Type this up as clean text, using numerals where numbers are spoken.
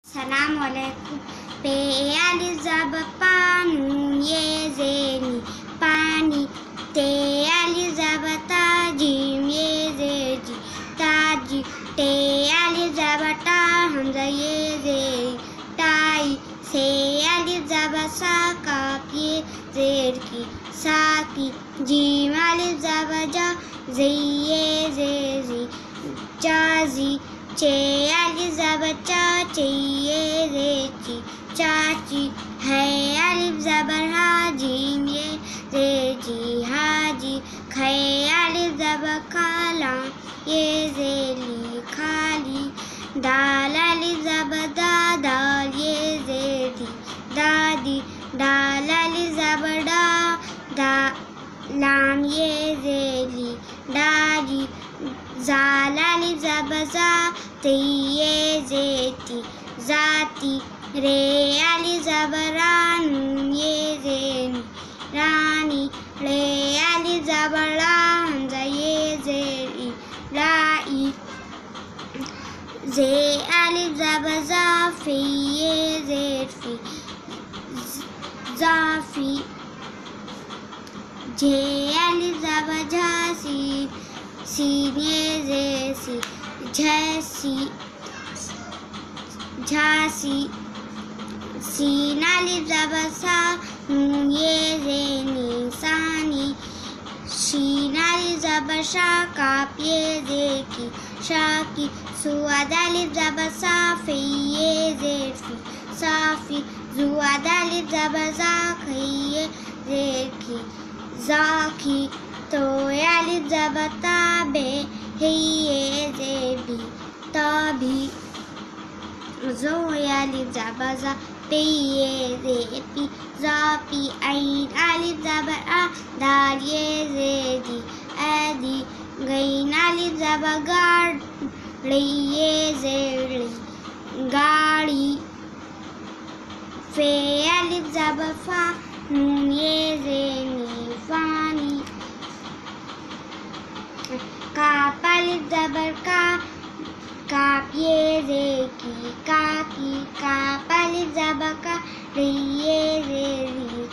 Assalamualaikum. Pe alif zab pa nun ye zeni pani. Te alif zab ta jim ye zeji taji. Te alif zab ta hamza ye ze tai. Se alif zab sa kaf ye zer ki saki. Jim alif zab ja ze ye zezi jazi. चे alif zab cha चाहिए रेची चाची है alif ज़बर हा gym ये रेजी हाजी खे alif ज़बर खाला ये jelly खाली दाल alif ज़बर दा दाल ये जेदी दादी दाल alif ज़बर डा दा लाम ये जेली दादी ज़ाल alif ज़बर ज़ा ते ये जेती जाती रे alif ज़बर रा नून ये ज़ेनी रानी रे alif ज़बर ला हमज़ा ये ज़ेरी लाई जे alif ज़बर ज़ा फ़ी ये ज़ेरफ़ी ज़ाफ़ी जे alif ज़बर झा सीन ये ज़ेसी झैसी झांसी सीन alif ज़बर सा नून ये ज़ेनी सानी शीन alif ज़बर शा काफ ये ज़ेकी शाकी सुआद alif ज़बर सा फ़ी ये ज़ेरफ़ी साफ़ी ज़ुआद alif ज़बर ज़ा खी ये ज़ेरकी ज़ाकी तो alif ज़बर ता बे ही ये ज़ेबी तभी ज़ो alif ज़बर ज़ा पे ये ज़ेपी ज़ापी ऐन alif ज़बर आ दाल ये ज़ेदी ऐदी गैन alif ज़बर गाड़ी ये ज़ेड़ी गाड़ी फ़े alif ज़बर फ़ा नून ये ज़ेनी फ़ानी काफ alif ज़बर का काफ ये ज़ेकी काकी काफ alif ज़बर का रे ये ज़ेरी